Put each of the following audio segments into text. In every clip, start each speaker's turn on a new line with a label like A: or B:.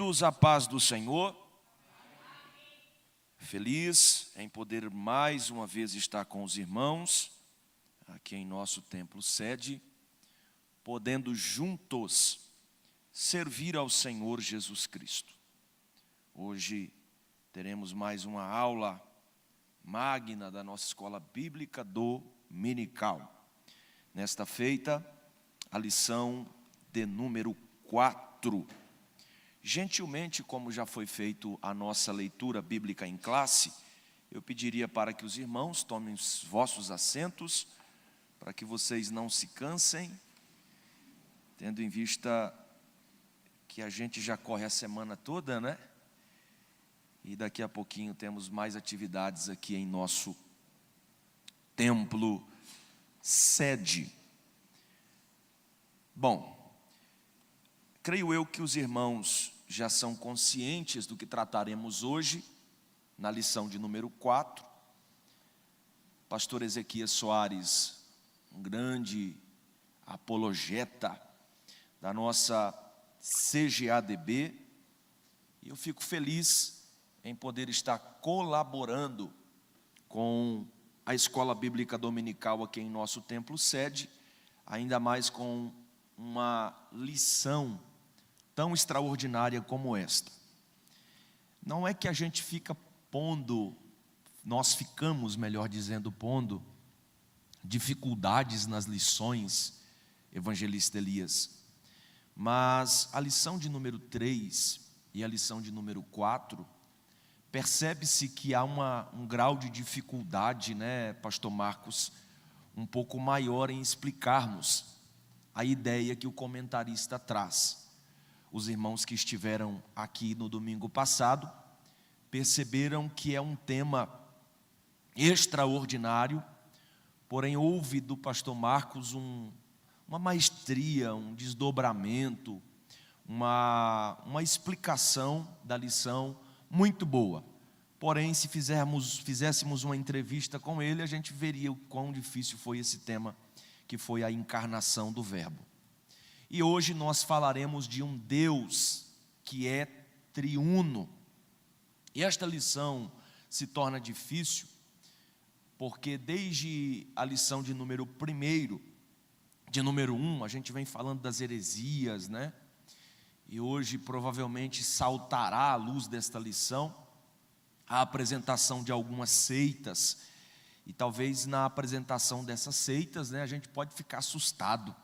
A: Queridos, a paz do Senhor. Feliz em poder mais uma vez estar com os irmãos aqui em nosso templo sede, podendo juntos servir ao Senhor Jesus Cristo. Hoje teremos mais uma aula magna da nossa escola bíblica dominical. Nesta feita, a lição de número 4. Gentilmente, como já foi feito a nossa leitura bíblica em classe, eu pediria para que os irmãos tomem os vossos assentos, para que vocês não se cansem, tendo em vista que a gente já corre a semana toda, né? E daqui a pouquinho temos mais atividades aqui em nosso templo sede. Bom, creio eu que os irmãos já são conscientes do que trataremos hoje, na lição de número 4. Pastor Ezequias Soares, um grande apologeta da nossa CGADB, e eu fico feliz em poder estar colaborando com a Escola Bíblica Dominical aqui em nosso templo sede, ainda mais com uma lição tão extraordinária como esta. Não é que a gente fica pondo, nós ficamos, melhor dizendo, pondo dificuldades nas lições, evangelista Elias, mas a lição de número 3 e a lição de número 4, percebe-se que há um grau de dificuldade, né, pastor Marcos, um pouco maior em explicarmos a ideia que o comentarista traz. Os irmãos que estiveram aqui no domingo passado perceberam que é um tema extraordinário, porém houve do pastor Marcos uma maestria, um desdobramento, uma explicação da lição muito boa. Porém, se fizéssemos uma entrevista com ele, a gente veria o quão difícil foi esse tema, que foi a encarnação do Verbo. E hoje nós falaremos de um Deus que é triuno. E esta lição se torna difícil, porque desde a lição de número 1, a gente vem falando das heresias, né? E hoje provavelmente saltará à luz desta lição a apresentação de algumas seitas. E talvez na apresentação dessas seitas, né, a gente pode ficar assustado,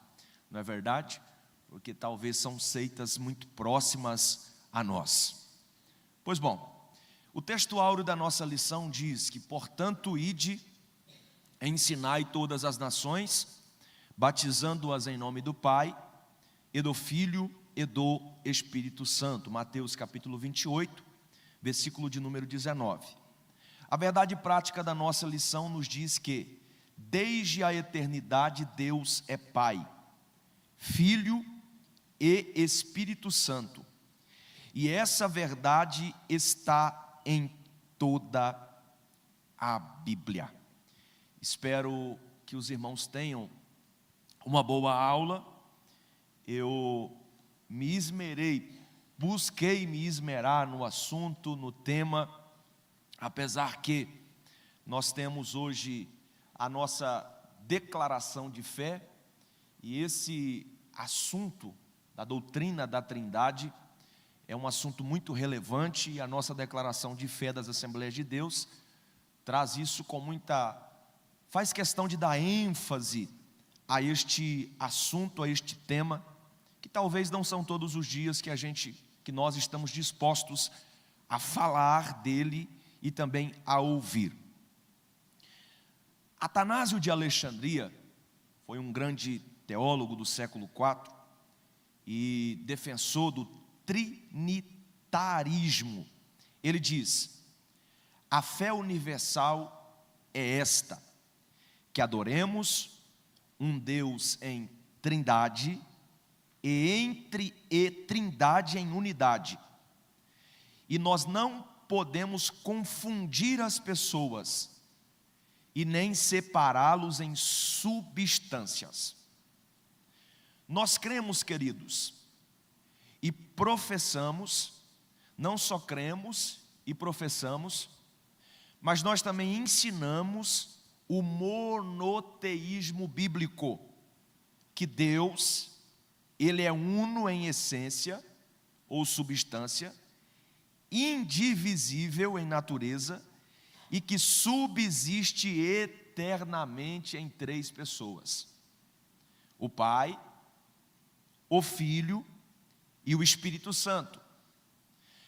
A: não é verdade? Porque talvez são seitas muito próximas a nós. Pois bom, o texto áureo da nossa lição diz que, portanto, ide, ensinai todas as nações, batizando-as em nome do Pai, e do Filho, e do Espírito Santo. Mateus capítulo 28, versículo de número 19. A verdade prática da nossa lição nos diz que, desde a eternidade, Deus é Pai, Filho e Espírito Santo. E essa verdade está em toda a Bíblia. Espero que os irmãos tenham uma boa aula. Eu me esmerei, busquei me esmerar no assunto, no tema, apesar que nós temos hoje a nossa declaração de fé, e esse assunto da doutrina da Trindade é um assunto muito relevante, e a nossa declaração de fé das Assembleias de Deus traz isso com faz questão de dar ênfase a este assunto, a este tema, que talvez não são todos os dias que nós estamos dispostos a falar dele e também a ouvir. Atanásio de Alexandria foi um grande teólogo do século IV e defensor do trinitarismo. Ele diz: a fé universal é esta, que adoremos um Deus em trindade e trindade em unidade. E nós não podemos confundir as pessoas e nem separá-los em substâncias. Nós cremos, queridos, e professamos não só cremos e professamos, mas nós também ensinamos o monoteísmo bíblico, que Deus, Ele é uno em essência ou substância, indivisível em natureza e que subsiste eternamente em três pessoas: o Pai, o Filho e o Espírito Santo,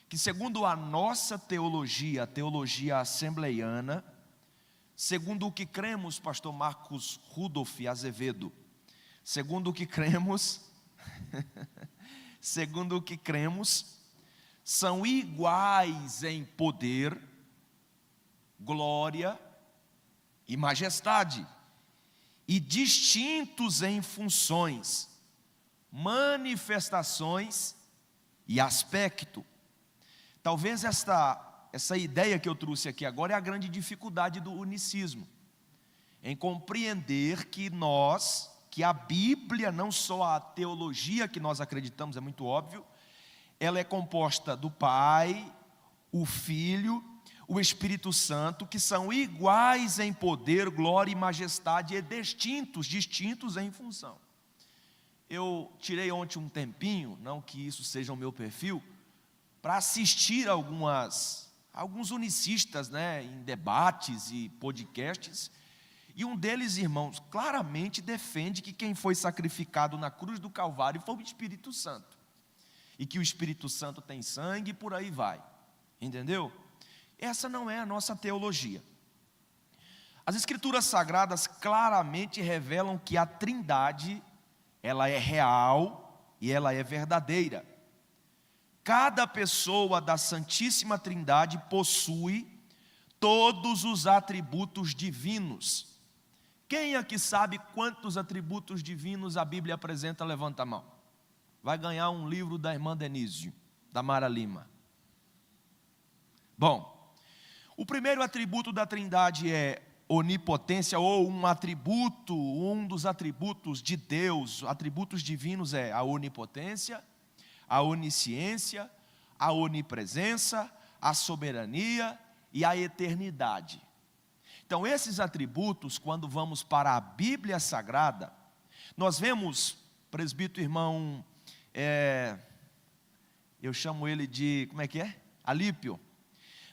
A: que segundo a nossa teologia, a teologia assembleiana, segundo o que cremos, pastor Marcos Rudolf Azevedo, segundo o que cremos, são iguais em poder, glória e majestade, e distintos em funções, manifestações e aspecto. Talvez essa ideia que eu trouxe aqui agora é a grande dificuldade do unicismo, em compreender que a Bíblia, não só a teologia que nós acreditamos, é muito óbvio, ela é composta do Pai, o Filho, o Espírito Santo, que são iguais em poder, glória e majestade, e distintos em função. Eu tirei ontem um tempinho, não que isso seja o meu perfil, para assistir alguns unicistas, em debates e podcasts, e um deles, irmãos, claramente defende que quem foi sacrificado na cruz do Calvário foi o Espírito Santo, e que o Espírito Santo tem sangue e por aí vai, entendeu? Essa não é a nossa teologia. As Escrituras Sagradas claramente revelam que a Trindade, ela é real e ela é verdadeira. Cada pessoa da Santíssima Trindade possui todos os atributos divinos. Quem aqui sabe quantos atributos divinos a Bíblia apresenta? Levanta a mão. Vai ganhar um livro da irmã Denise, da Mara Lima. Bom, o primeiro atributo da Trindade é onipotência, ou um dos atributos de Deus, atributos divinos é a onipotência, a onisciência, a onipresença, a soberania e a eternidade. Então, esses atributos, quando vamos para a Bíblia Sagrada, nós vemos, presbítero irmão, eu chamo ele de, como é que é? Alípio.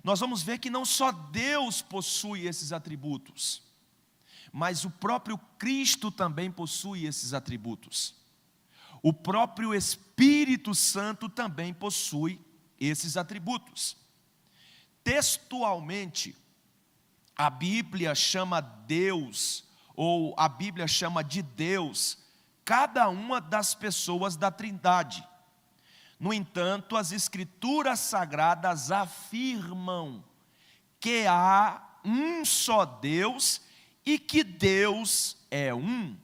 A: Nós vamos ver que não só Deus possui esses atributos, mas o próprio Cristo também possui esses atributos. O próprio Espírito Santo também possui esses atributos. Textualmente, a Bíblia chama Deus, ou a Bíblia chama de Deus, cada uma das pessoas da Trindade. No entanto, as Escrituras Sagradas afirmam que há um só Deus e que Deus é um.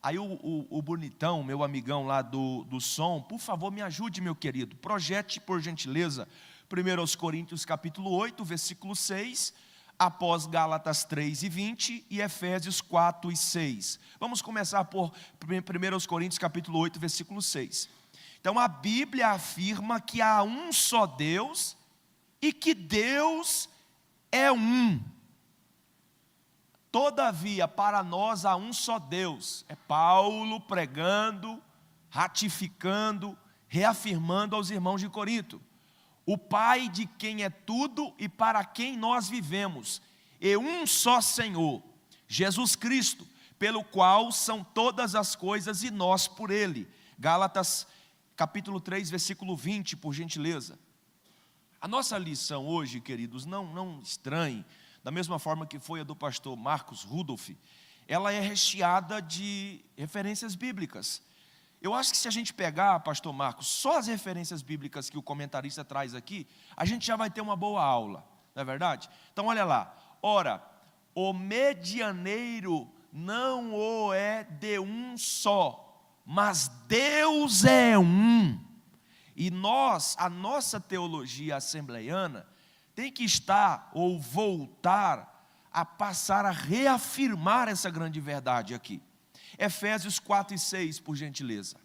A: Aí o bonitão, meu amigão lá do som, por favor me ajude, meu querido, projete por gentileza 1 Coríntios capítulo 8, versículo 6, após Gálatas 3 e 20 e Efésios 4 e 6. Vamos começar por 1 Coríntios capítulo 8, versículo 6. Então a Bíblia afirma que há um só Deus e que Deus é um. Todavia, para nós há um só Deus. É Paulo pregando, ratificando, reafirmando aos irmãos de Corinto. O Pai de quem é tudo e para quem nós vivemos. E um só Senhor, Jesus Cristo, pelo qual são todas as coisas e nós por Ele. Gálatas capítulo 3, versículo 20, por gentileza. A nossa lição hoje, queridos, não estranhe, da mesma forma que foi a do pastor Marcos Rudolf, ela é recheada de referências bíblicas. Eu acho que se a gente pegar, pastor Marcos, só as referências bíblicas que o comentarista traz aqui, a gente já vai ter uma boa aula, não é verdade? Então olha lá, ora, o medianeiro não o é de um só, mas Deus é um. E a nossa teologia assembleiana tem que estar ou voltar a passar a reafirmar essa grande verdade aqui. Efésios 4 e 6, por gentileza.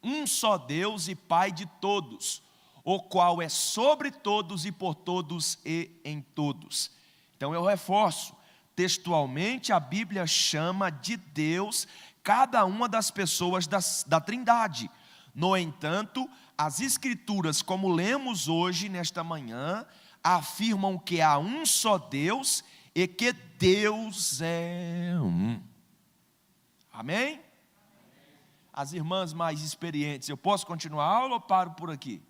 A: Um só Deus e Pai de todos, o qual é sobre todos e por todos e em todos. Então eu reforço, textualmente a Bíblia chama de Deus cada uma das pessoas da Trindade. No entanto, as Escrituras, como lemos hoje, nesta manhã, afirmam que há um só Deus e que Deus é um. Amém? As irmãs mais experientes, eu posso continuar a aula ou paro por aqui?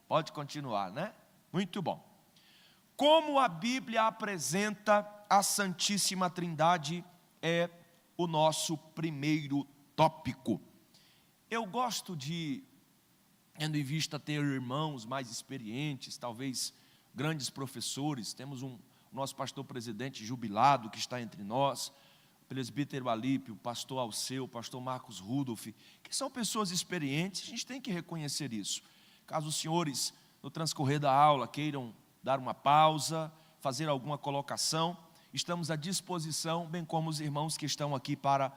A: Pode continuar, né? Muito bom. Como a Bíblia apresenta a Santíssima Trindade é o nosso primeiro tópico. Eu gosto de, tendo em vista ter irmãos mais experientes, talvez grandes professores, temos o nosso pastor presidente jubilado que está entre nós, o presbítero Alípio, o pastor Alceu, o pastor Marcos Rudolf, que são pessoas experientes, a gente tem que reconhecer isso. Caso os senhores, no transcorrer da aula, queiram dar uma pausa, fazer alguma colocação, estamos à disposição, bem como os irmãos que estão aqui para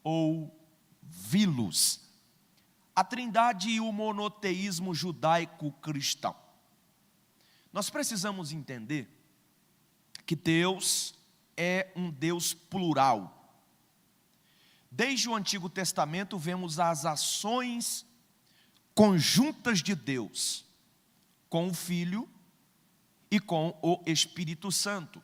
A: ouvi-los. A Trindade e o monoteísmo judaico-cristão. Nós precisamos entender que Deus é um Deus plural. Desde o Antigo Testamento vemos as ações conjuntas de Deus com o Filho e com o Espírito Santo.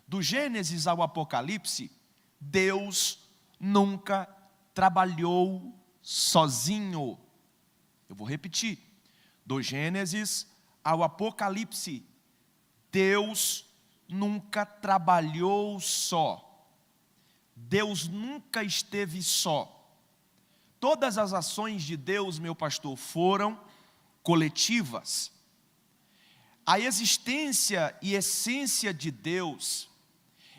A: Do Gênesis ao Apocalipse, Deus nunca trabalhou sozinho. Eu vou repetir. Do Gênesis ao Apocalipse, Deus nunca trabalhou só. Deus nunca esteve só. Todas as ações de Deus, meu pastor, foram coletivas. A existência e essência de Deus,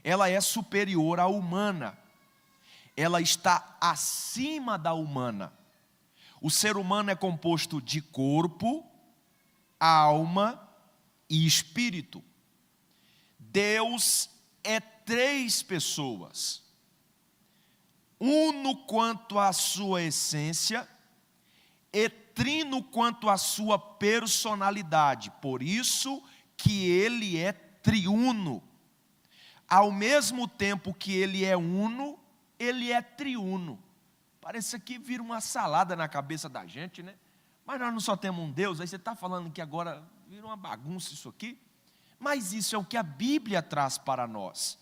A: ela é superior à humana. Ela está acima da humana. O ser humano é composto de corpo, alma e espírito. Deus é três pessoas. Uno quanto à sua essência e trino quanto à sua personalidade. Por isso que ele é triuno. Ao mesmo tempo que ele é uno, ele é triuno. Parece que vira uma salada na cabeça da gente, né? Mas nós não só temos um Deus, aí você está falando que agora vira uma bagunça isso aqui. Mas isso é o que a Bíblia traz para nós.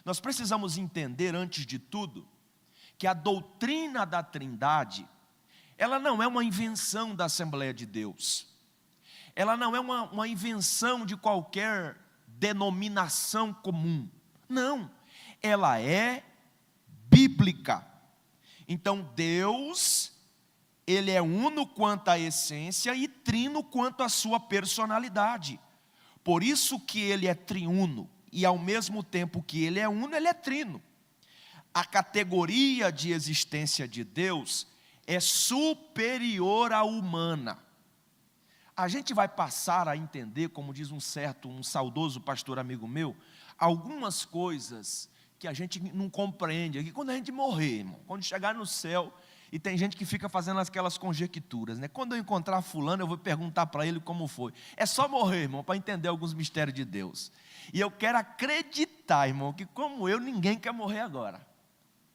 A: Nós precisamos entender, antes de tudo, que a doutrina da Trindade, ela não é uma invenção da Assembleia de Deus. Ela não é uma invenção de qualquer denominação comum. Não, ela é bíblica. Então Deus, ele é uno quanto à essência e trino quanto à sua personalidade. Por isso que ele é triuno e ao mesmo tempo que ele é uno, ele é trino. A categoria de existência de Deus é superior à humana. A gente vai passar a entender, como diz um saudoso pastor amigo meu, algumas coisas que a gente não compreende aqui quando a gente morrer, irmão. Quando chegar no céu, e tem gente que fica fazendo aquelas conjecturas, né? Quando eu encontrar fulano, eu vou perguntar para ele como foi. É só morrer, irmão, para entender alguns mistérios de Deus. E eu quero acreditar, irmão, que como eu, ninguém quer morrer agora.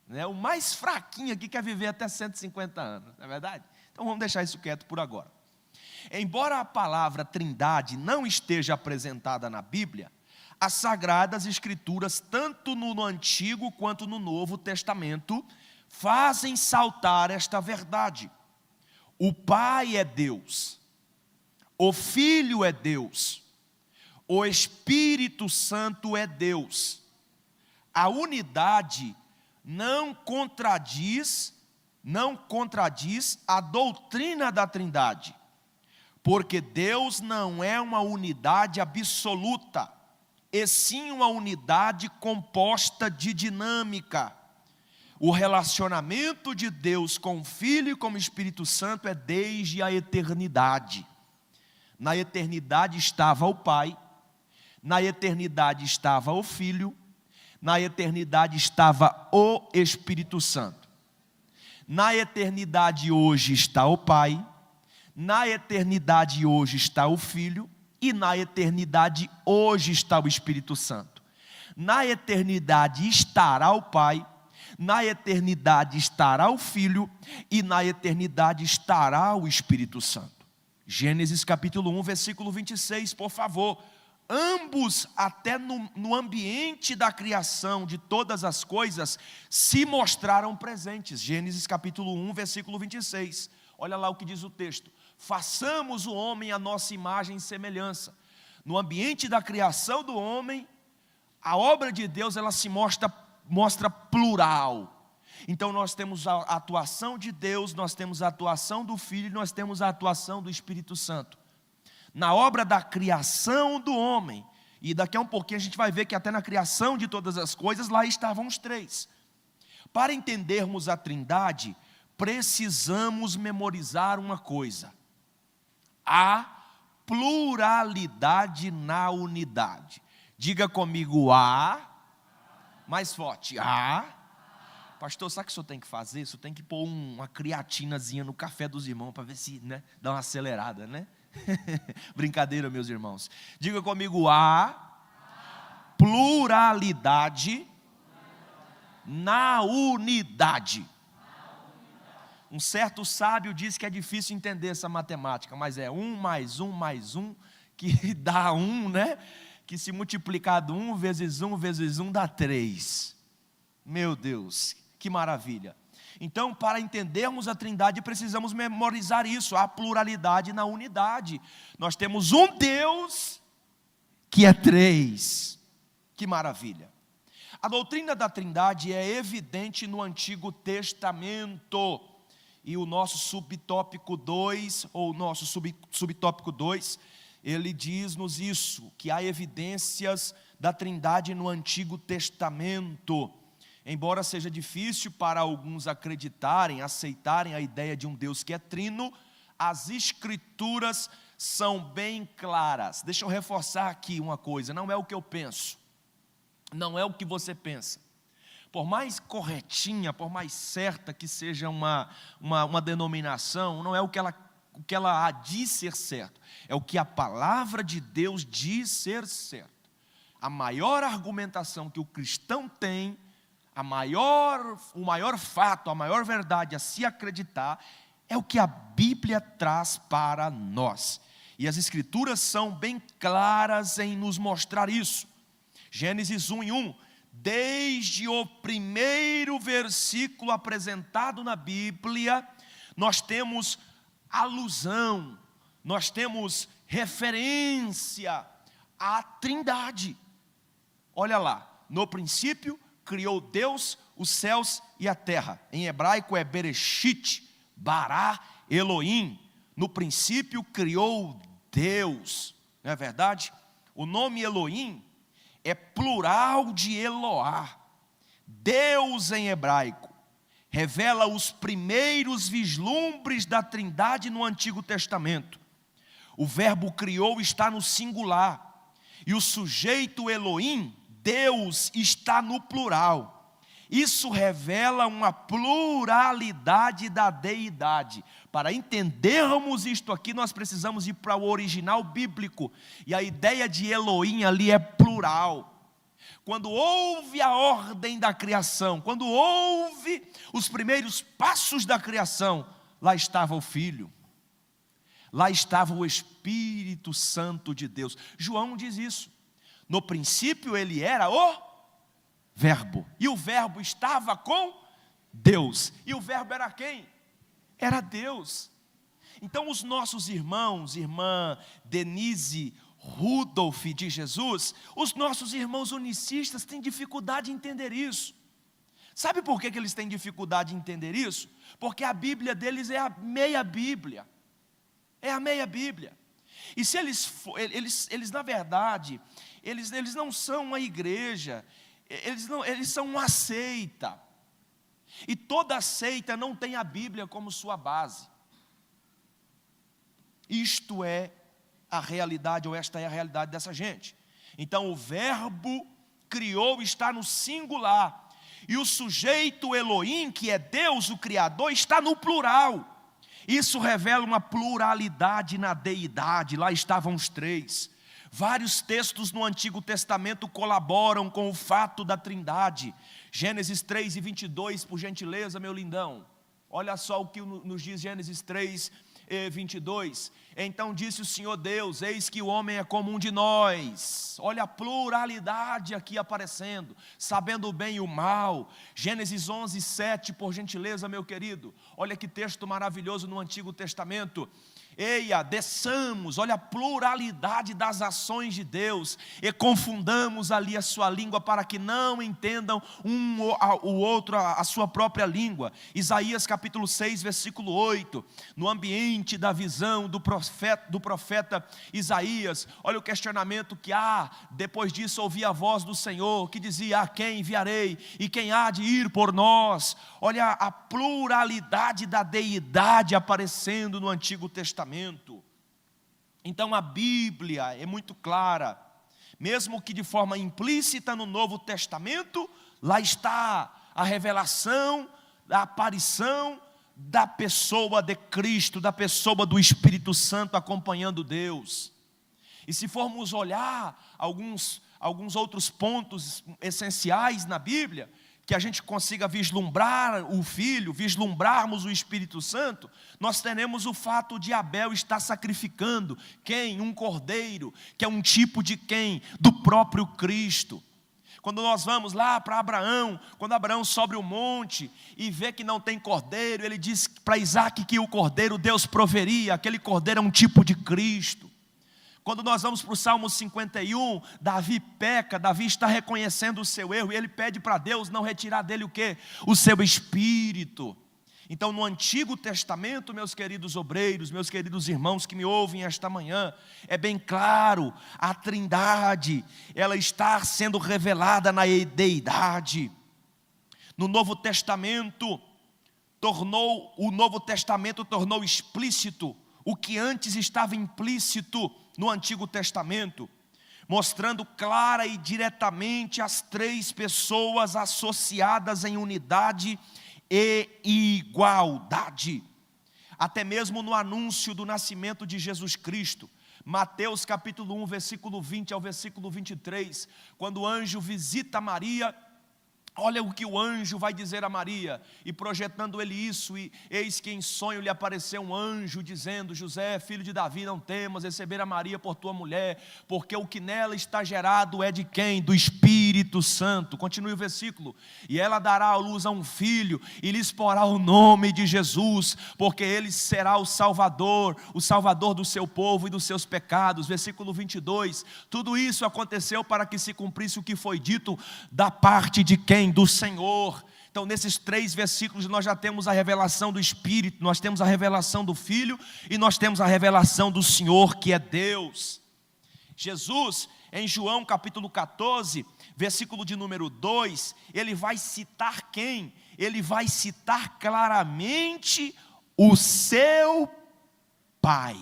A: Né? O mais fraquinho aqui quer viver até 150 anos, não é verdade? Então vamos deixar isso quieto por agora. Embora a palavra Trindade não esteja apresentada na Bíblia, as Sagradas Escrituras, tanto no Antigo quanto no Novo Testamento, fazem saltar esta verdade. O Pai é Deus, o Filho é Deus, o Espírito Santo é Deus. A unidade não contradiz a doutrina da Trindade, porque Deus não é uma unidade absoluta, e sim uma unidade composta de dinâmica. O relacionamento de Deus com o Filho e com o Espírito Santo é desde a eternidade. Na eternidade estava o Pai, na eternidade estava o Filho, na eternidade estava o Espírito Santo. Na eternidade hoje está o Pai, Na eternidade hoje está o Filho, e na eternidade hoje está o Espírito Santo. Na eternidade estará o Pai, na eternidade estará o Filho, e na eternidade estará o Espírito Santo. Gênesis capítulo 1, versículo 26, por favor. Ambos, até no ambiente da criação de todas as coisas, se mostraram presentes. Gênesis capítulo 1, versículo 26. Olha lá o que diz o texto. Façamos o homem à nossa imagem e semelhança. No ambiente da criação do homem, a obra de Deus ela se mostra plural. Então nós temos a atuação de Deus, nós temos a atuação do Filho e nós temos a atuação do Espírito Santo. Na obra da criação do homem, e daqui a um pouquinho a gente vai ver que até na criação de todas as coisas, lá estavam os três. Para entendermos a Trindade, precisamos memorizar uma coisa: a pluralidade na unidade. Diga comigo a, mais forte, a. Pastor, sabe o que o senhor tem que fazer? O senhor tem que pôr uma creatinazinha no café dos irmãos para ver se, né, dá uma acelerada, né? Brincadeira, meus irmãos. Diga comigo a pluralidade na unidade. Um certo sábio diz que é difícil entender essa matemática, mas é 1 mais 1 mais 1 que dá 1, né? Que se multiplicado 1 vezes 1 vezes 1 dá 3. Meu Deus, que maravilha. Então, para entendermos a Trindade, precisamos memorizar isso, a pluralidade na unidade. Nós temos um Deus que é três. Que maravilha. A doutrina da Trindade é evidente no Antigo Testamento. E o nosso subtópico 2, ou nosso subtópico 2, ele diz-nos isso, que há evidências da Trindade no Antigo Testamento. Embora seja difícil para alguns acreditarem, aceitarem a ideia de um Deus que é trino, as Escrituras são bem claras. Deixa eu reforçar aqui uma coisa, não é o que eu penso, não é o que você pensa. Por mais corretinha, por mais certa que seja uma denominação, não é o que ela diz ser certo, é o que a palavra de Deus diz ser certo. A maior argumentação que o cristão tem, o maior fato, a maior verdade a se acreditar, é o que a Bíblia traz para nós. E as Escrituras são bem claras em nos mostrar isso. Gênesis 1:1, desde o primeiro versículo apresentado na Bíblia, nós temos alusão, nós temos referência à Trindade. Olha lá, no princípio criou Deus os céus e a terra. Em hebraico é Bereshit, Bará, Elohim. No princípio criou Deus. Não é verdade? O nome Elohim é plural de Eloá. Deus em hebraico revela os primeiros vislumbres da Trindade no Antigo Testamento. O verbo criou está no singular. E o sujeito Elohim, Deus, está no plural. Isso revela uma pluralidade da deidade. Para entendermos isto aqui, nós precisamos ir para o original bíblico. E a ideia de Elohim ali é plural. Quando houve a ordem da criação, quando houve os primeiros passos da criação, lá estava o Filho. Lá estava o Espírito Santo de Deus. João diz isso. No princípio ele era o Verbo. E o Verbo estava com Deus. E o Verbo era quem? Era Deus. Então os nossos irmãos, irmã Denise Rudolph de Jesus, os nossos irmãos unicistas têm dificuldade em entender isso. Sabe por que eles têm dificuldade em entender isso? Porque a Bíblia deles é a meia Bíblia. É a meia Bíblia. E se eles na verdade, eles não são uma igreja, eles são uma seita. E toda seita não tem a Bíblia como sua base. Isto é a realidade, ou esta é a realidade dessa gente. Então o verbo criou está no singular. E o sujeito Elohim, que é Deus, o Criador, está no plural. Isso revela uma pluralidade na deidade. Lá estavam os três. Vários textos no Antigo Testamento colaboram com o fato da trindade. Gênesis 3:22, por gentileza, meu lindão. Olha só o que nos diz Gênesis 3:22. Então disse o Senhor Deus: eis que o homem é como um de nós. Olha a pluralidade aqui aparecendo, sabendo o bem e o mal. Gênesis 11:7, por gentileza, meu querido. Olha que texto maravilhoso no Antigo Testamento. Eia, desçamos, olha a pluralidade das ações de Deus, e confundamos ali a sua língua, para que não entendam o outro a sua própria língua. Isaías capítulo 6, versículo 8, no ambiente da visão do profeta Isaías, olha o questionamento que há. Depois disso ouvi a voz do Senhor, que dizia: a quem enviarei, e quem há de ir por nós? Olha a pluralidade da deidade aparecendo no Antigo Testamento. Então a Bíblia é muito clara, mesmo que de forma implícita no Novo Testamento, lá está a revelação, a aparição da pessoa de Cristo, da pessoa do Espírito Santo acompanhando Deus. E se formos olhar alguns outros pontos essenciais na Bíblia, que a gente consiga vislumbrar o Filho, vislumbrarmos o Espírito Santo, nós teremos o fato de Abel estar sacrificando quem? Um cordeiro, que é um tipo de quem? Do próprio Cristo. Quando nós vamos lá para Abraão, quando Abraão sobe o monte e vê que não tem cordeiro, ele diz para Isaac que o cordeiro Deus proveria, aquele cordeiro é um tipo de Cristo. Quando nós vamos para o Salmo 51, Davi peca, Davi está reconhecendo o seu erro, e ele pede para Deus não retirar dele o quê? O seu espírito. Então no Antigo Testamento, meus queridos obreiros, meus queridos irmãos que me ouvem esta manhã, é bem claro, a trindade, ela está sendo revelada na deidade. No Novo Testamento, o Novo Testamento tornou explícito o que antes estava implícito no Antigo Testamento, mostrando clara e diretamente as três pessoas associadas em unidade e igualdade. Até mesmo no anúncio do nascimento de Jesus Cristo, Mateus capítulo 1, versículo 20 ao versículo 23, quando o anjo visita Maria, olha o que o anjo vai dizer a Maria, e projetando ele isso, e eis que em sonho lhe apareceu um anjo, dizendo: José, filho de Davi, não temas receber a Maria por tua mulher, porque o que nela está gerado é de quem? Do Espírito Santo. Continue o versículo: e ela dará à luz a um filho, e lhes porá o nome de Jesus, porque ele será o Salvador do seu povo e dos seus pecados. Versículo 22, tudo isso aconteceu para que se cumprisse o que foi dito da parte de quem? Do Senhor. Então nesses 3 versículos nós já temos a revelação do Espírito, nós temos a revelação do Filho e nós temos a revelação do Senhor, que é Deus. Jesus, em João capítulo 14, versículo de número 2, ele vai citar quem? Ele vai citar claramente o seu Pai.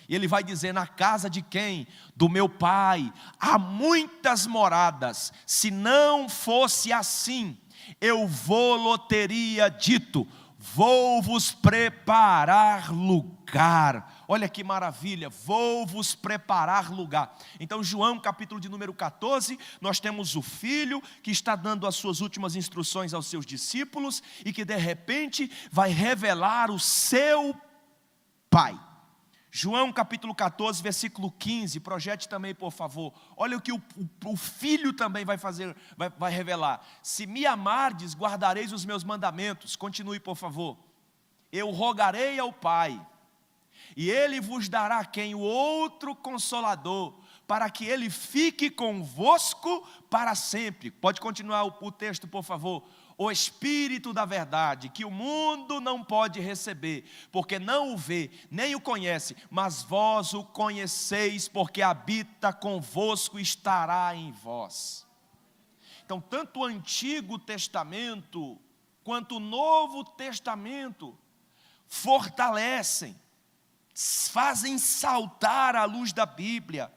A: Ele vai dizer: na casa de quem? Do meu Pai há muitas moradas, se não fosse assim, eu vou teria dito, vou vos preparar lugar. Olha que maravilha, vou vos preparar lugar. Então João capítulo de número 14, nós temos o Filho que está dando as suas últimas instruções aos seus discípulos, e que de repente vai revelar o seu Pai. João capítulo 14, versículo 15, projete também por favor. Olha o que o Filho também vai fazer, vai revelar: se me amardes, guardareis os meus mandamentos. Continue por favor. Eu rogarei ao Pai, e Ele vos dará quem? O outro Consolador, para que Ele fique convosco para sempre. Pode continuar o texto por favor. O Espírito da verdade, que o mundo não pode receber, porque não o vê, nem o conhece, mas vós o conheceis, porque habita convosco e estará em vós. Então, tanto o Antigo Testamento, quanto o Novo Testamento, fortalecem, fazem saltar à luz da Bíblia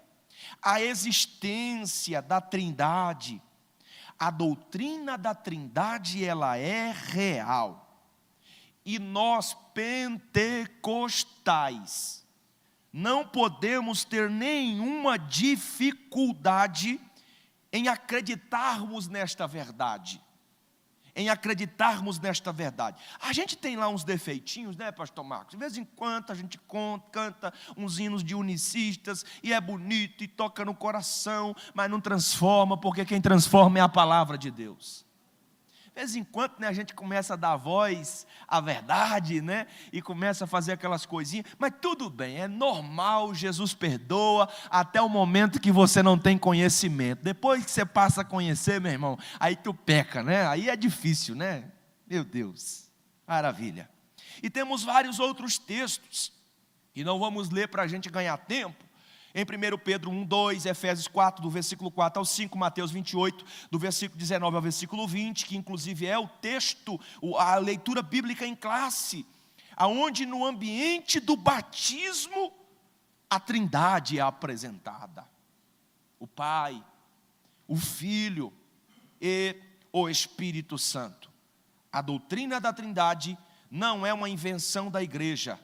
A: a existência da Trindade. A doutrina da Trindade, ela é real. e nós pentecostais não podemos ter nenhuma dificuldade em acreditarmos nesta verdade. A gente tem lá uns defeitinhos, né, pastor Marcos? De vez em quando a gente canta uns hinos de unicistas, e é bonito, e toca no coração, mas não transforma, porque quem transforma é a palavra de Deus. De vez em quando, né, a gente começa a dar voz à verdade, né, e começa a fazer aquelas coisinhas, mas tudo bem, é normal, Jesus perdoa, até o momento que você não tem conhecimento. Depois que você passa a conhecer, meu irmão, aí tu peca, né, aí é difícil, né, meu Deus, maravilha. E temos vários outros textos, e não vamos ler para a gente ganhar tempo. Em 1 Pedro 1, 2, Efésios 4, do versículo 4 ao 5, Mateus 28, do versículo 19 ao versículo 20, que inclusive é o texto, a leitura bíblica em classe, aonde no ambiente do batismo, a Trindade é apresentada. O Pai, o Filho e o Espírito Santo. A doutrina da Trindade não é uma invenção da igreja,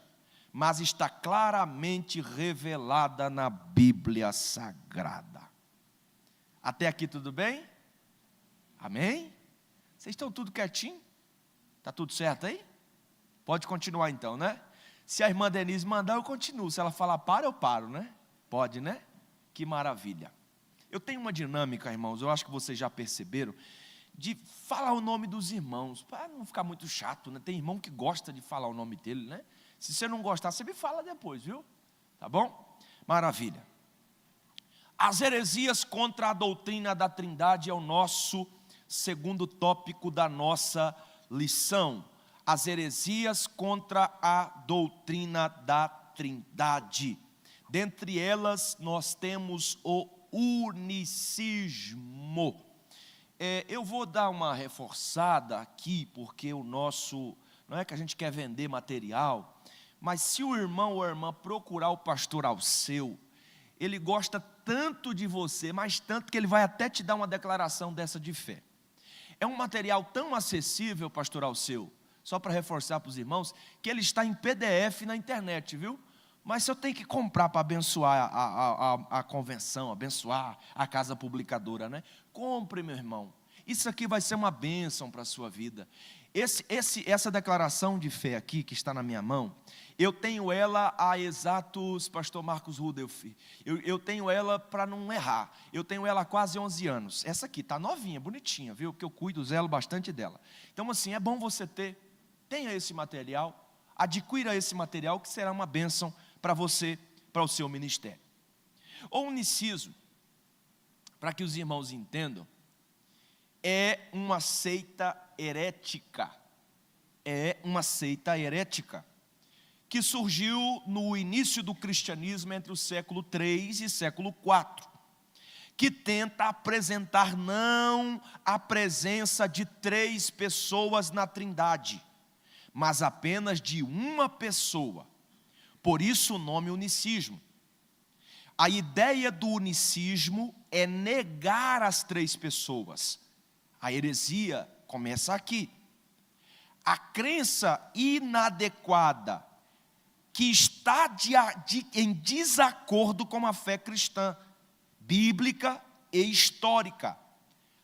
A: mas está claramente revelada na Bíblia Sagrada. Até aqui tudo bem? Amém? Vocês estão tudo quietinho? Está tudo certo aí? Pode continuar então, né? Se a irmã Denise mandar, eu continuo. Se ela falar para, eu paro, né? Pode, né? Que maravilha. Eu tenho uma dinâmica, irmãos, eu acho que vocês já perceberam, de falar o nome dos irmãos, para não ficar muito chato, né? Tem irmão que gosta de falar o nome dele, né? Se você não gostar, você me fala depois, viu? Tá bom? Maravilha. As heresias contra a doutrina da Trindade é o nosso segundo tópico da nossa lição. As heresias contra a doutrina da Trindade. Dentre elas, nós temos o unicismo. Eu vou dar uma reforçada aqui, porque o nosso... Não é que a gente quer vender material, mas se o irmão ou a irmã procurar o pastor Alceu, ele gosta tanto de você, mas tanto que ele vai até te dar uma declaração dessa de fé. É um material tão acessível, pastor Alceu, só para reforçar para os irmãos, que ele está em PDF na internet, viu? Mas se eu tenho que comprar para abençoar a convenção, abençoar a casa publicadora, né? Compre, meu irmão. Isso aqui vai ser uma bênção para a sua vida. Essa declaração de fé aqui, que está na minha mão, eu tenho ela há exatos, pastor Marcos Rudolph, eu tenho ela para não errar, eu tenho ela há quase 11 anos, essa aqui está novinha, bonitinha, viu, porque eu cuido, zelo bastante dela. Então assim, é bom você tenha esse material, adquira esse material, que será uma bênção para você, para o seu ministério. O unicismo, para que os irmãos entendam, é uma seita herética, que surgiu no início do cristianismo entre o século III e século IV, que tenta apresentar não a presença de 3 pessoas na Trindade, mas apenas de uma pessoa, por isso o nome unicismo. A ideia do unicismo é negar as 3 pessoas. A heresia começa aqui. A crença inadequada que está em desacordo com a fé cristã, bíblica e histórica,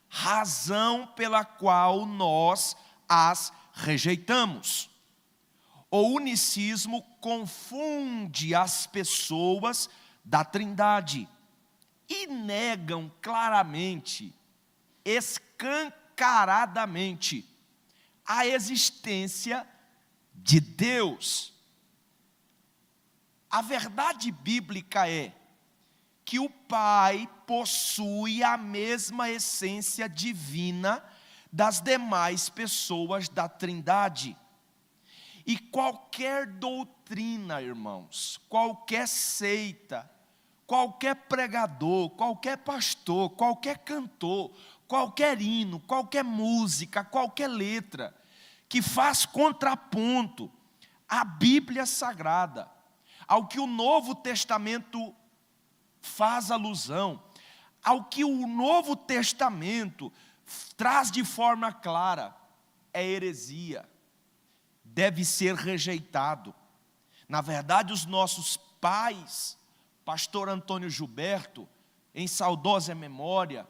A: razão pela qual nós as rejeitamos. O unicismo confunde as pessoas da Trindade e negam claramente, escancaradamente, a existência de Deus. A verdade bíblica é que o Pai possui a mesma essência divina das demais pessoas da Trindade. E qualquer doutrina, irmãos, qualquer seita, qualquer pregador, qualquer pastor, qualquer cantor, qualquer hino, qualquer música, qualquer letra, que faz contraponto à Bíblia Sagrada, ao que o Novo Testamento faz alusão, ao que o Novo Testamento traz de forma clara, é heresia. deve ser rejeitado. Na verdade, os nossos pais, pastor Antônio Gilberto, em saudosa memória,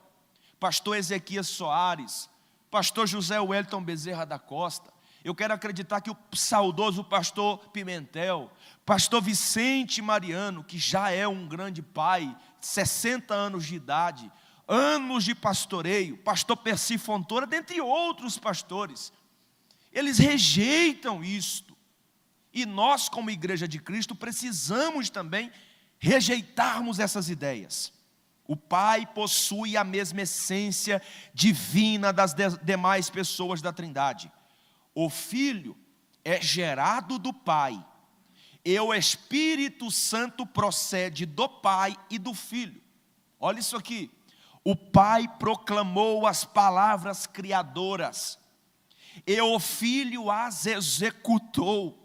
A: pastor Ezequias Soares, pastor José Wellington Bezerra da Costa, eu quero acreditar que o saudoso pastor Pimentel, pastor Vicente Mariano, que já é um grande pai, 60 anos de idade, anos de pastoreio, pastor Percy Fontoura, dentre outros pastores, eles rejeitam isto. E nós, como Igreja de Cristo, precisamos também rejeitarmos essas ideias. O Pai possui a mesma essência divina das demais pessoas da Trindade. O Filho é gerado do Pai, e o Espírito Santo procede do Pai e do Filho. Olha isso aqui. O Pai proclamou as palavras criadoras, e o Filho as executou.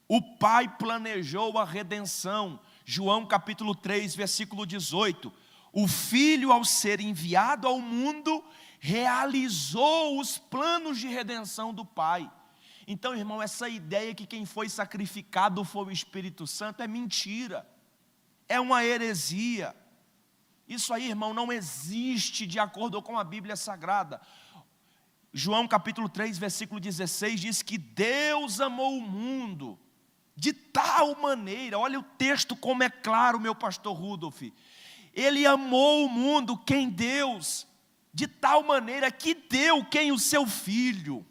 A: O Pai planejou a redenção. João capítulo 3, versículo 18. O Filho, ao ser enviado ao mundo, realizou os planos de redenção do Pai. Então, irmão, essa ideia que quem foi sacrificado foi o Espírito Santo é mentira. É uma heresia. Isso aí, irmão, não existe de acordo com a Bíblia Sagrada. João capítulo 3, versículo 16 diz que Deus amou o mundo de tal maneira, olha o texto como é claro, meu pastor Rudolf. Ele amou o mundo, quem? Deus, de tal maneira que deu quem? O seu Filho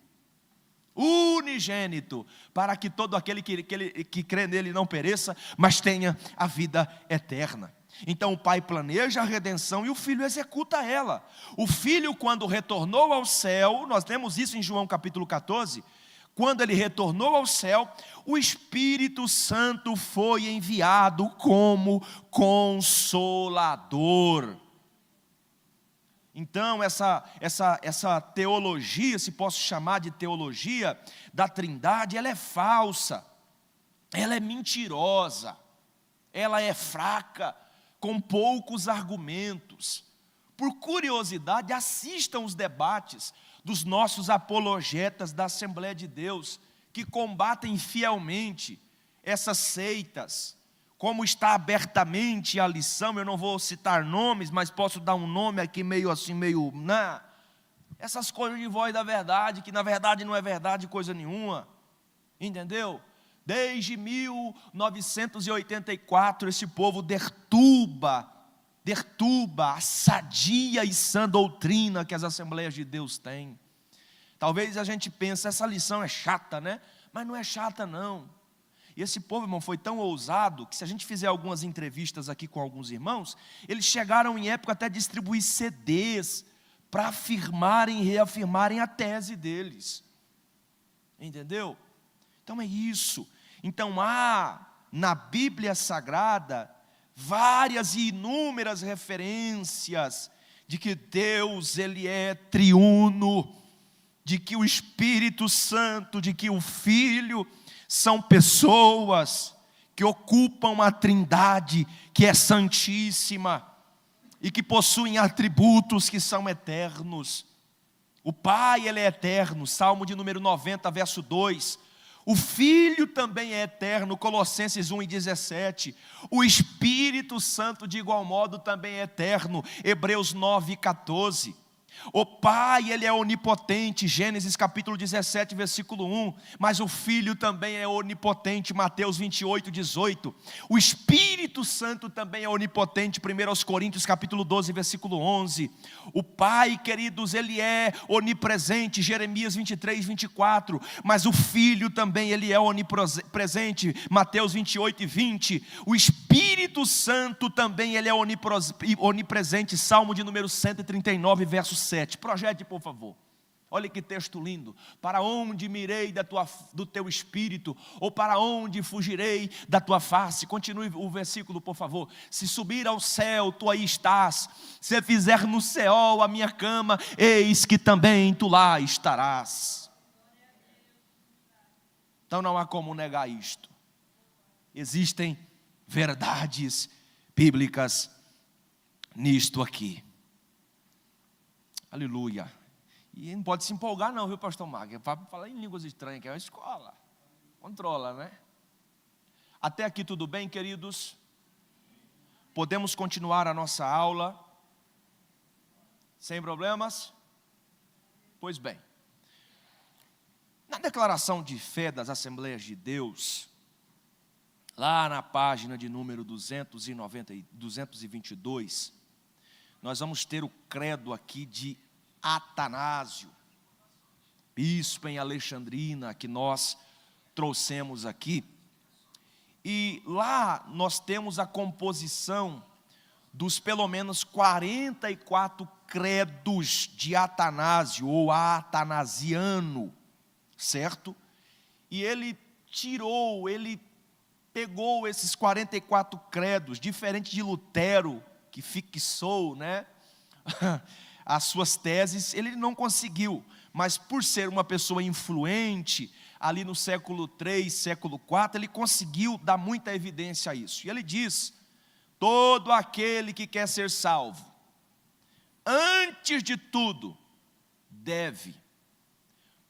A: unigênito, para que todo aquele que crê nele não pereça, mas tenha a vida eterna. Então o Pai planeja a redenção e o Filho executa ela. O Filho, quando retornou ao céu, nós temos isso em João capítulo 14, quando ele retornou ao céu, o Espírito Santo foi enviado como consolador. Então essa teologia, se posso chamar de teologia da Trindade, ela é falsa, ela é mentirosa, ela é fraca, com poucos argumentos. Por curiosidade, assistam os debates dos nossos apologetas da Assembleia de Deus, que combatem fielmente essas seitas, como está abertamente a lição. Eu não vou citar nomes, mas posso dar um nome aqui meio assim, meio... Não. Essas coisas de voz da verdade, que na verdade não é verdade coisa nenhuma, entendeu? Desde 1984, esse povo deturba a sadia e sã doutrina que as Assembleias de Deus têm. Talvez a gente pense, essa lição é chata, né? Mas não é chata não. E esse povo, irmão, foi tão ousado, que se a gente fizer algumas entrevistas aqui com alguns irmãos, eles chegaram em época até a distribuir CDs, para afirmarem e reafirmarem a tese deles. Entendeu? Então é isso. Então há na Bíblia Sagrada várias e inúmeras referências de que Deus, Ele é triuno, de que o Espírito Santo, de que o Filho são pessoas que ocupam a Trindade, que é santíssima, e que possuem atributos que são eternos. O Pai, Ele é eterno, Salmo de número 90, verso 2. O Filho também é eterno, Colossenses 1:17. O Espírito Santo, de igual modo, também é eterno, Hebreus 9:14. O Pai, Ele é onipotente, Gênesis capítulo 17, versículo 1. Mas o Filho também é onipotente, Mateus 28:18. O Espírito Santo também é onipotente, 1 Coríntios capítulo 12, versículo 11. O Pai, queridos, Ele é onipresente, Jeremias 23:24. Mas o Filho também, Ele é onipresente, Mateus 28:20. O Espírito Santo também, Ele é onipresente, Salmo de número 139, verso 7. Projete, por favor. Olha que texto lindo. Para onde mirei do teu espírito? Ou para onde fugirei da tua face? Continue o versículo, por favor. Se subir ao céu, tu aí estás. Se fizer no céu a minha cama, eis que também tu lá estarás. Então não há como negar isto. Existem verdades bíblicas nisto aqui. Aleluia. E não pode se empolgar não, viu, pastor Marcos? É para falar em línguas estranhas, que é uma escola. Controla, né? Até aqui tudo bem, queridos? Podemos continuar a nossa aula? Sem problemas? Pois bem. Na declaração de fé das Assembleias de Deus, lá na página de número 222, nós vamos ter o credo aqui de Atanásio, bispo em Alexandrina, que nós trouxemos aqui. E lá nós temos a composição dos pelo menos 44 credos de Atanásio, ou atanasiano, certo? E ele pegou esses 44 credos, diferente de Lutero, que fixou, né, as suas teses, ele não conseguiu, mas por ser uma pessoa influente, ali no século III, século IV, ele conseguiu dar muita evidência a isso. E ele diz: todo aquele que quer ser salvo, antes de tudo, deve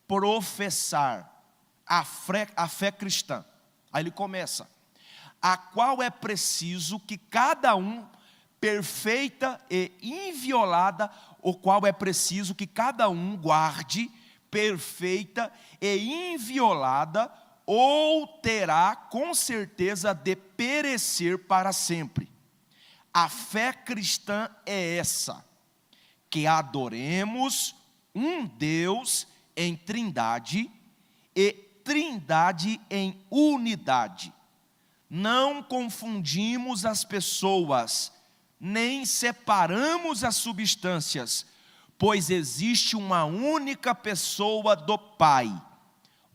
A: professar a fé cristã. Aí ele começa: a qual é preciso que cada um, perfeita e inviolada, o qual é preciso que cada um guarde, perfeita e inviolada, ou terá com certeza de perecer para sempre. A fé cristã é essa: que adoremos um Deus em trindade e trindade em unidade. Não confundimos as pessoas, nem separamos as substâncias, pois existe uma única pessoa do Pai,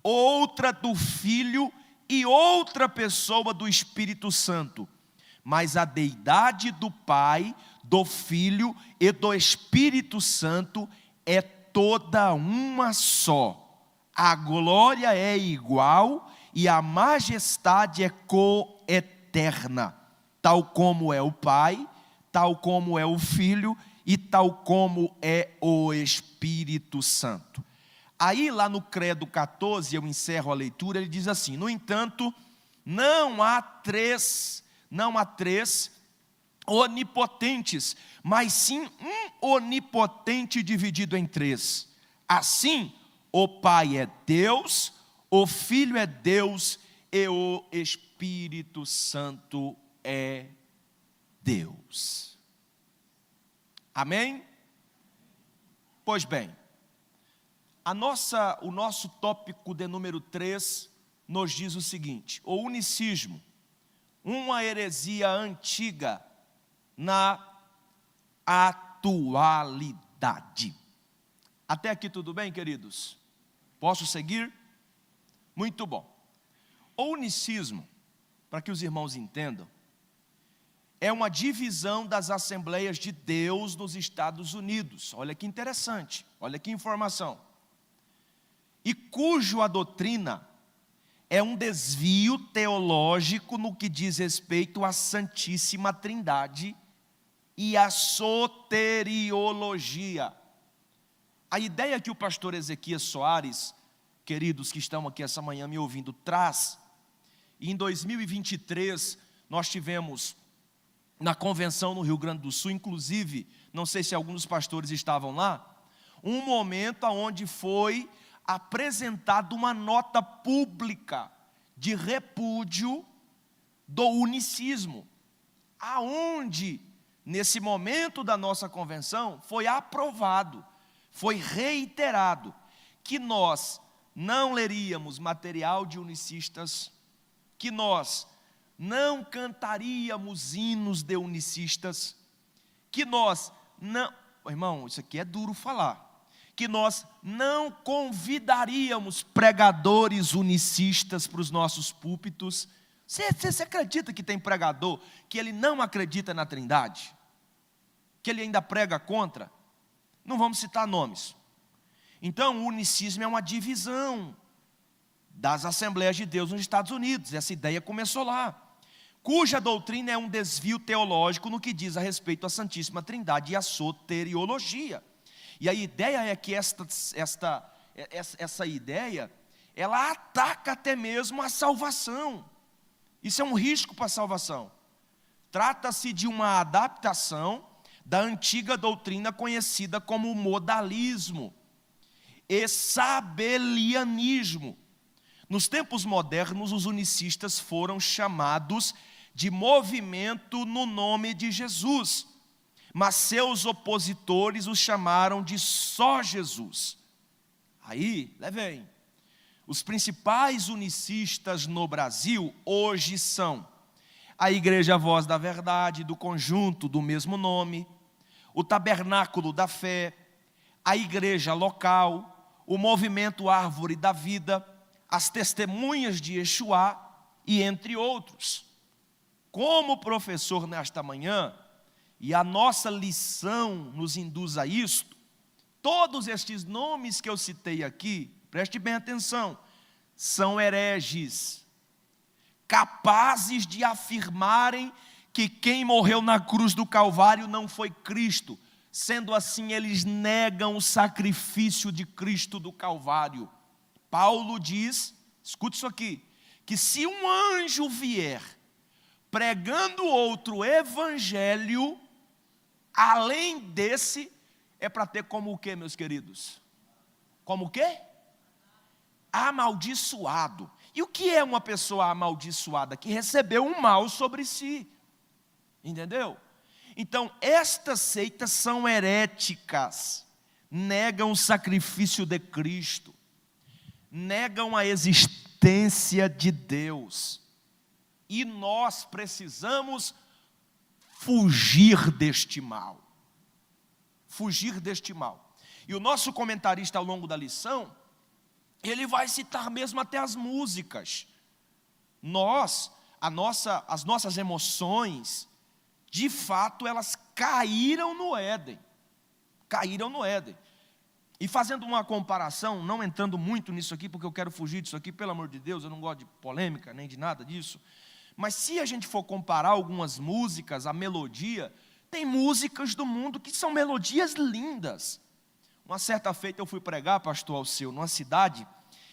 A: outra do Filho e outra pessoa do Espírito Santo. Mas a deidade do Pai, do Filho e do Espírito Santo é toda uma só. A glória é igual e a majestade é coeterna, tal como é o Pai, tal como é o Filho e tal como é o Espírito Santo. Aí lá no credo 14, eu encerro a leitura, ele diz assim: no entanto, não há três onipotentes, mas sim um onipotente dividido em três. Assim, o Pai é Deus, o Filho é Deus e o Espírito Santo é Deus. Amém? Pois bem, o nosso tópico de número 3 nos diz o seguinte: o unicismo, uma heresia antiga na atualidade. Até aqui tudo bem, queridos? Posso seguir? Muito bom. O unicismo, para que os irmãos entendam, é uma divisão das Assembleias de Deus nos Estados Unidos. Olha que interessante, olha que informação. E cuja doutrina é um desvio teológico no que diz respeito à Santíssima Trindade e à soteriologia. A ideia que o pastor Ezequias Soares, queridos que estão aqui essa manhã me ouvindo, traz, e em 2023 nós tivemos na convenção no Rio Grande do Sul, inclusive, não sei se alguns pastores estavam lá, um momento onde foi apresentada uma nota pública de repúdio do unicismo, aonde, nesse momento da nossa convenção, foi aprovado, foi reiterado, que nós não leríamos material de unicistas, que nós não cantaríamos hinos de unicistas, que nós não, irmão, isso aqui é duro falar, que nós não convidaríamos pregadores unicistas para os nossos púlpitos. Você acredita que tem pregador que ele não acredita na Trindade? Que ele ainda prega contra? Não vamos citar nomes. Então, o unicismo é uma divisão das Assembleias de Deus nos Estados Unidos. Essa ideia começou lá. Cuja doutrina é um desvio teológico no que diz a respeito à Santíssima Trindade e à soteriologia. E a ideia é que essa ideia, ela ataca até mesmo a salvação. Isso é um risco para a salvação. Trata-se de uma adaptação da antiga doutrina conhecida como modalismo e sabelianismo. Nos tempos modernos, os unicistas foram chamados de movimento no nome de Jesus, mas seus opositores os chamaram de só Jesus. Aí, levem, os principais unicistas no Brasil hoje são a Igreja Voz da Verdade, do conjunto do mesmo nome, o Tabernáculo da Fé, a Igreja Local, o Movimento Árvore da Vida, as Testemunhas de Yeshua e entre outros. Como professor nesta manhã, e a nossa lição nos induz a isto, todos estes nomes que eu citei aqui, preste bem atenção, são hereges, capazes de afirmarem que quem morreu na cruz do Calvário não foi Cristo. Sendo assim, eles negam o sacrifício de Cristo do Calvário. Paulo diz, escute isso aqui, que se um anjo vier pregando outro evangelho, além desse, é para ter como o quê, meus queridos? Como o quê? Amaldiçoado. E o que é uma pessoa amaldiçoada? Que recebeu um mal sobre si. Entendeu? Então, estas seitas são heréticas, negam o sacrifício de Cristo, negam a existência de Deus. E nós precisamos fugir deste mal. Fugir deste mal. E o nosso comentarista ao longo da lição, ele vai citar mesmo até as músicas. As nossas emoções, de fato, elas caíram no Éden. Caíram no Éden. E fazendo uma comparação, não entrando muito nisso aqui, porque eu quero fugir disso aqui, pelo amor de Deus, eu não gosto de polêmica, nem de nada disso. Mas se a gente for comparar algumas músicas, a melodia, tem músicas do mundo que são melodias lindas. Uma certa feita eu fui pregar, pastor Alceu, numa cidade,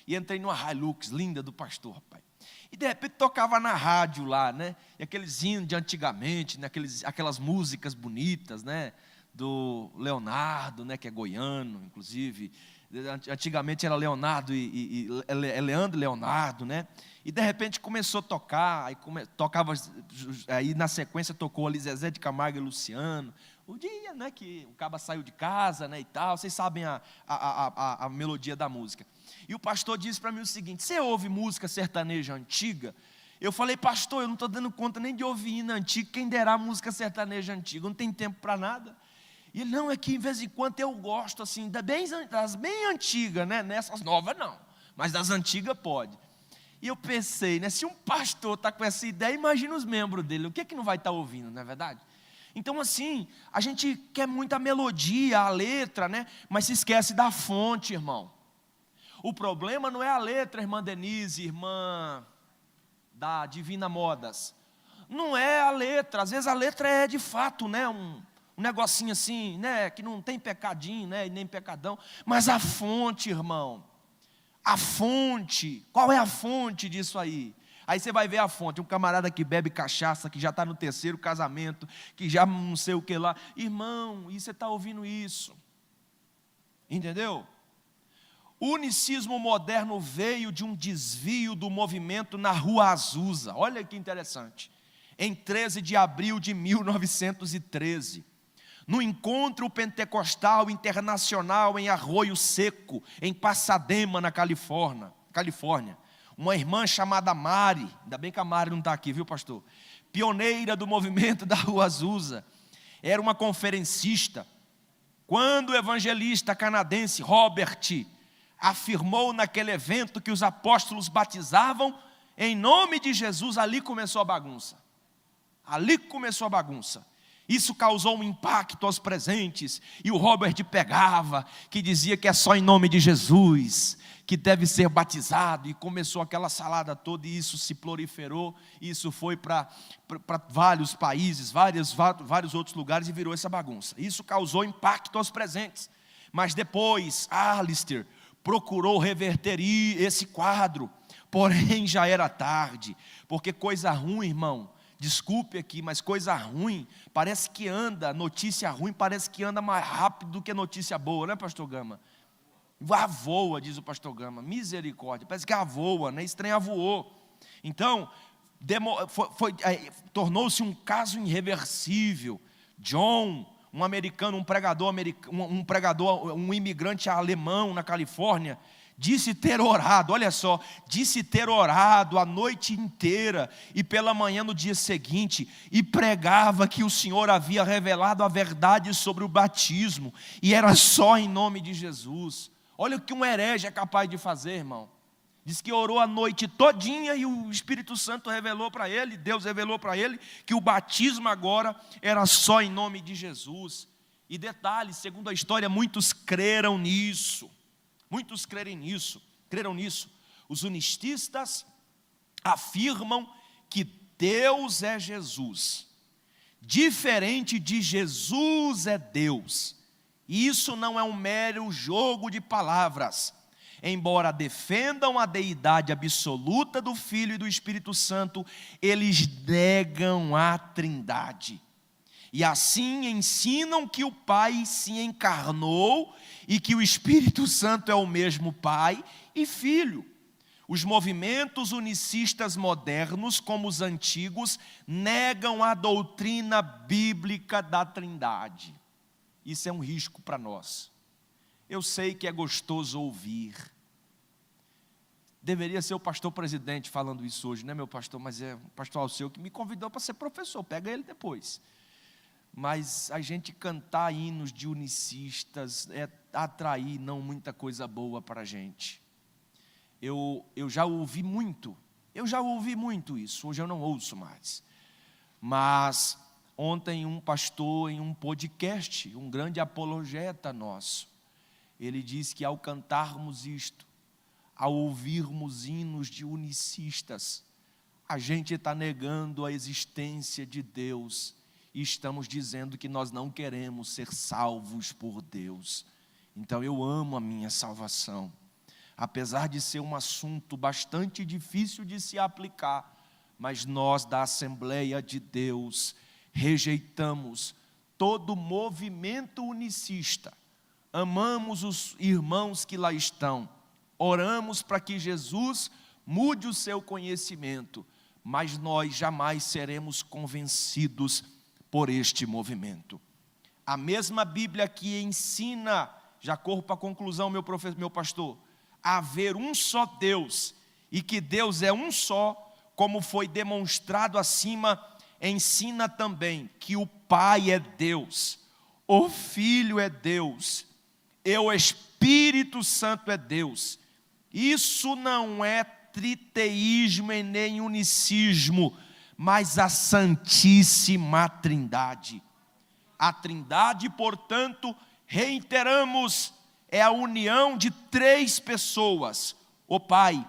A: e entrei numa Hilux linda do pastor, rapaz. E de repente tocava na rádio lá, né? E aqueles hinos de antigamente, né? Aquelas músicas bonitas, né? Do Leonardo, né? Que é goiano, inclusive. Antigamente era Leonardo e Leandro e Leonardo, né? E de repente começou a tocar, aí na sequência tocou ali Zezé de Camargo e Luciano. O dia, né, que o caba saiu de casa, né, e tal, vocês sabem a melodia da música. E o pastor disse para mim o seguinte: você ouve música sertaneja antiga? Eu falei: pastor, eu não estou dando conta nem de ouvir hino antigo, quem derá música sertaneja antiga, não tem tempo para nada. E ele: não, é que de vez em quando eu gosto assim, das bem antigas, né, nessas novas não, mas das antigas pode. E eu pensei, né, se um pastor está com essa ideia, imagina os membros dele, o que é que não vai estar ouvindo, não é verdade? Então assim, a gente quer muita melodia, a letra, né, mas se esquece da fonte, irmão. O problema não é a letra, irmã Denise, irmã da Divina Modas. Não é a letra, às vezes a letra é de fato, né, um negocinho assim, né, que não tem pecadinho, né, e nem pecadão. Mas a fonte, irmão, a fonte, qual é a fonte disso aí? Aí você vai ver a fonte, um camarada que bebe cachaça, que já está no 3º casamento, que já não sei o que lá. Irmão, e você está ouvindo isso? Entendeu? O unicismo moderno veio de um desvio do movimento na Rua Azusa. Olha que interessante. Em 13 de abril de 1913. No encontro pentecostal internacional em Arroio Seco, em Pasadena, na Califórnia. Uma irmã chamada Mari, ainda bem que a Mari não está aqui, viu, pastor? Pioneira do movimento da Rua Azusa, era uma conferencista. Quando o evangelista canadense Robert afirmou naquele evento que os apóstolos batizavam em nome de Jesus, ali começou a bagunça. Ali começou a bagunça. Isso causou um impacto aos presentes, e o Robert pegava, que dizia que é só em nome de Jesus que deve ser batizado, e começou aquela salada toda, e isso se proliferou, e isso foi para vários países, vários outros lugares, e virou essa bagunça. Isso causou impacto aos presentes, mas depois, Alistair, procurou reverter esse quadro, porém já era tarde, porque coisa ruim, irmão, desculpe aqui, mas coisa ruim, parece que anda, notícia ruim parece que anda mais rápido do que notícia boa, né, pastor Gama? Voa, diz o pastor Gama, misericórdia, parece que voa, né? Esse trem voou. Então, tornou-se um caso irreversível. John, um americano, um imigrante alemão na Califórnia, disse ter orado, olha só, disse ter orado a noite inteira e pela manhã no dia seguinte, e pregava que o Senhor havia revelado a verdade sobre o batismo, e era só em nome de Jesus. Olha o que um herege é capaz de fazer, irmão. Diz que orou a noite todinha e o Espírito Santo revelou para ele, Deus revelou para ele, que o batismo agora era só em nome de Jesus. E detalhe, segundo a história, muitos creram nisso. Muitos creram nisso. Os unististas afirmam que Deus é Jesus. Diferente de Jesus é Deus. E isso não é um mero jogo de palavras. Embora defendam a deidade absoluta do Filho e do Espírito Santo, eles negam a Trindade. E assim ensinam que o Pai se encarnou e que o Espírito Santo é o mesmo Pai e Filho. Os movimentos unicistas modernos, como os antigos, negam a doutrina bíblica da Trindade. Isso é um risco para nós. Eu sei que é gostoso ouvir. Deveria ser o pastor presidente falando isso hoje, né, meu pastor? Mas é o pastor Alceu que me convidou para ser professor, pega ele depois. Mas a gente cantar hinos de unicistas é atrair não muita coisa boa para a gente. Eu já ouvi muito isso, hoje eu não ouço mais. Mas ontem um pastor em um podcast, um grande apologeta nosso, ele disse que ao cantarmos isto, ao ouvirmos hinos de unicistas, a gente está negando a existência de Deus e estamos dizendo que nós não queremos ser salvos por Deus. Então eu amo a minha salvação, apesar de ser um assunto bastante difícil de se aplicar, mas nós da Assembleia de Deus rejeitamos todo movimento unicista, amamos os irmãos que lá estão, oramos para que Jesus mude o seu conhecimento, mas nós jamais seremos convencidos por este movimento. A mesma Bíblia que ensina, já corro para a conclusão, meu pastor, a haver um só Deus, e que Deus é um só, como foi demonstrado acima, ensina também que o Pai é Deus, o Filho é Deus, e o Espírito Santo é Deus. Isso não é triteísmo e nem unicismo, mas a Santíssima Trindade. A Trindade, portanto, reiteramos, é a união de três pessoas, o Pai,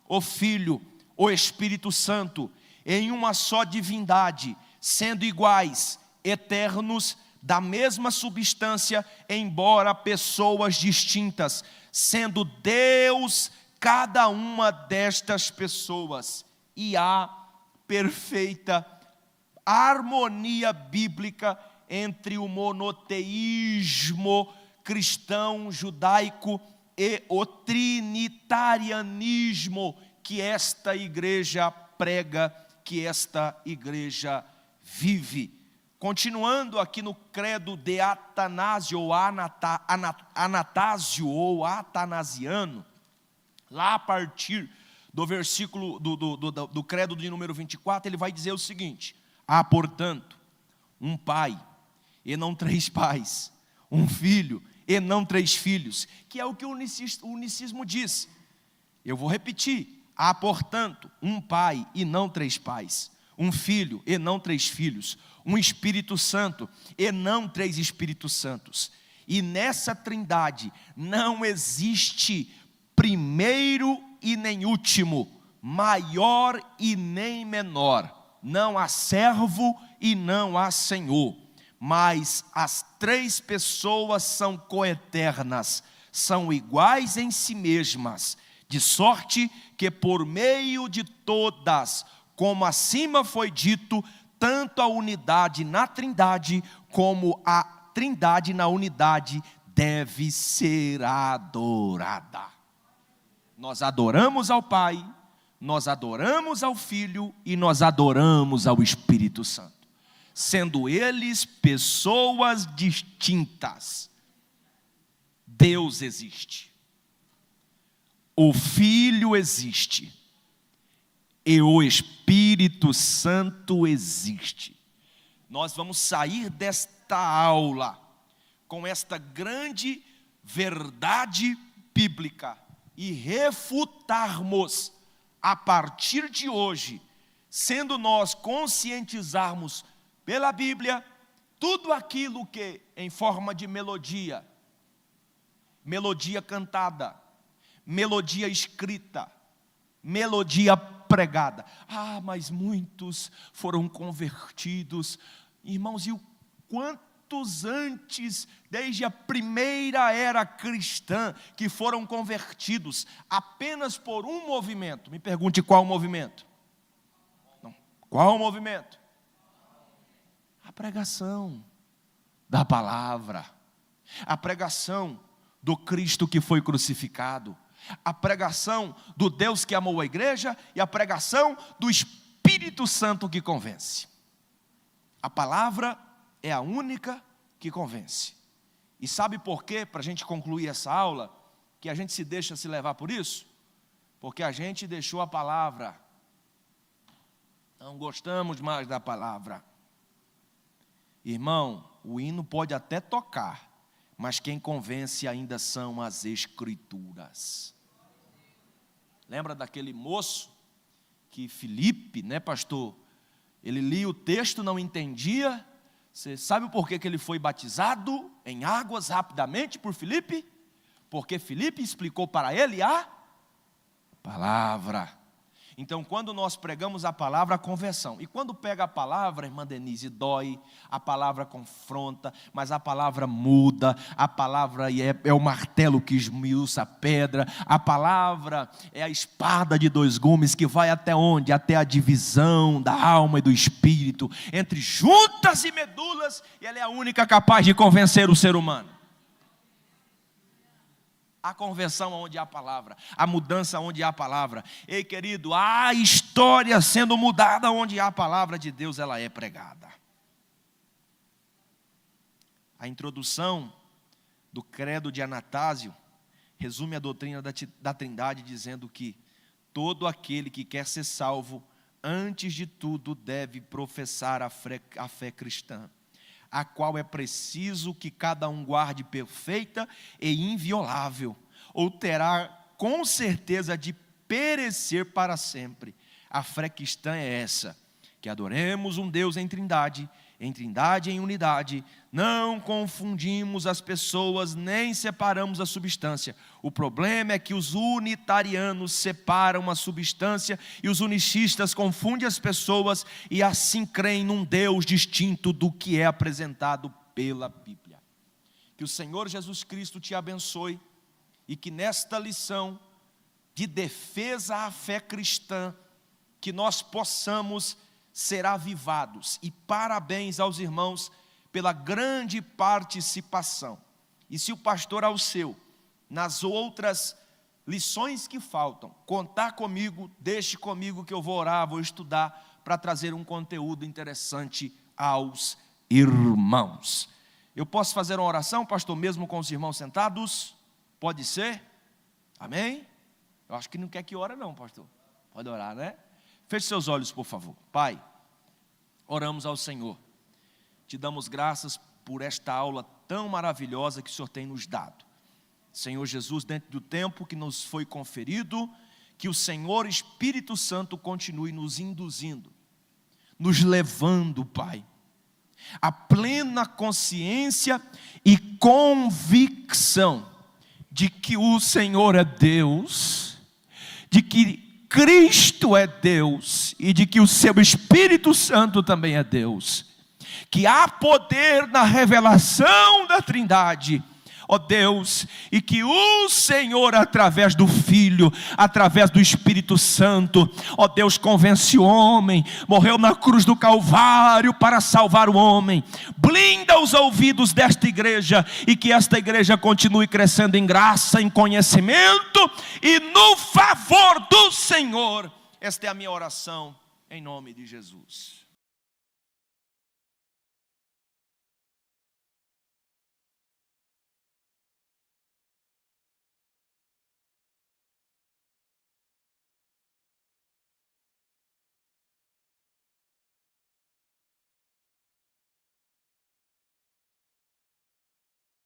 A: o Filho, o Espírito Santo, em uma só divindade, sendo iguais, eternos, da mesma substância, embora pessoas distintas, sendo Deus cada uma destas pessoas, e há perfeita harmonia bíblica entre o monoteísmo cristão, judaico e o trinitarianismo que esta igreja prega, que esta igreja vive. Continuando aqui no credo de Atanásio ou Anatásio ou Atanasiano, lá a partir do versículo do credo de número 24, ele vai dizer o seguinte: há, portanto, um pai e não três pais, um filho e não três filhos, que é o que o unicismo diz. Eu vou repetir: há, portanto, um pai e não três pais, um filho e não três filhos, um Espírito Santo e não três Espíritos Santos. E nessa trindade não existe primeiro e nem último, maior e nem menor, não há servo e não há senhor, mas as três pessoas são coeternas, são iguais em si mesmas, de sorte que por meio de todas, como acima foi dito, tanto a unidade na Trindade, como a Trindade na unidade, deve ser adorada. Nós adoramos ao Pai, nós adoramos ao Filho e nós adoramos ao Espírito Santo, sendo eles pessoas distintas. Deus existe, o Filho existe e o Espírito Santo existe. Nós vamos sair desta aula com esta grande verdade bíblica e refutarmos a partir de hoje, sendo nós conscientizarmos pela Bíblia tudo aquilo que em forma de melodia cantada, melodia escrita, melodia pregada. Mas muitos foram convertidos. Irmãos, e o quantos antes, desde a primeira era cristã, que foram convertidos apenas por um movimento? Me pergunte qual movimento? Não. Qual o movimento? A pregação da palavra, a pregação do Cristo que foi crucificado, a pregação do Deus que amou a igreja e a pregação do Espírito Santo que convence. A palavra é a única que convence. E sabe por quê, para a gente concluir essa aula, que a gente se deixa se levar por isso? Porque a gente deixou a palavra. Não gostamos mais da palavra. Irmão, o hino pode até tocar, mas quem convence ainda são as Escrituras. Lembra daquele moço que Filipe, né, pastor? Ele lia o texto, não entendia. Você sabe o porquê que ele foi batizado em águas rapidamente por Filipe? Porque Filipe explicou para ele a palavra. Então, quando nós pregamos a palavra, a conversão. E quando pega a palavra, irmã Denise, dói, a palavra confronta, mas a palavra muda, a palavra é o martelo que esmiuça a pedra, a palavra é a espada de dois gumes que vai até onde? Até a divisão da alma e do espírito, entre juntas e medulas, e ela é a única capaz de convencer o ser humano. A conversão onde há palavra, a mudança onde há palavra. Ei, querido, a história sendo mudada onde há a palavra de Deus, ela é pregada. A introdução do credo de Anastásio resume a doutrina da Trindade, dizendo que todo aquele que quer ser salvo, antes de tudo, deve professar a fé cristã, a qual é preciso que cada um guarde perfeita e inviolável, ou terá com certeza de perecer para sempre. A fé cristã é essa, que adoremos um Deus em trindade e em unidade, não confundimos as pessoas, nem separamos a substância. O problema é que os unitarianos separam a substância e os unicistas confundem as pessoas e assim creem num Deus distinto do que é apresentado pela Bíblia. Que o Senhor Jesus Cristo te abençoe e que nesta lição de defesa à fé cristã, que nós possamos ser avivados. E parabéns aos irmãos pela grande participação. E se o pastor Alceu, nas outras lições que faltam, contar comigo, deixe comigo que eu vou orar, vou estudar, para trazer um conteúdo interessante aos irmãos. Eu posso fazer uma oração, pastor, mesmo com os irmãos sentados? Pode ser? Amém? Eu acho que não quer que ora não, pastor. Pode orar, né? Feche seus olhos, por favor. Pai, oramos ao Senhor. Te damos graças por esta aula tão maravilhosa que o Senhor tem nos dado. Senhor Jesus, dentro do tempo que nos foi conferido, que o Senhor Espírito Santo continue nos induzindo, nos levando, Pai, a plena consciência e convicção de que o Senhor é Deus, de que Cristo é Deus e de que o seu Espírito Santo também é Deus, que há poder na revelação da Trindade, ó Deus, e que o Senhor, através do Filho, através do Espírito Santo, ó Deus, convence o homem, morreu na cruz do Calvário para salvar o homem. Blinda os ouvidos desta igreja, e que esta igreja continue crescendo em graça, em conhecimento e no favor do Senhor. Esta é a minha oração, em nome de Jesus.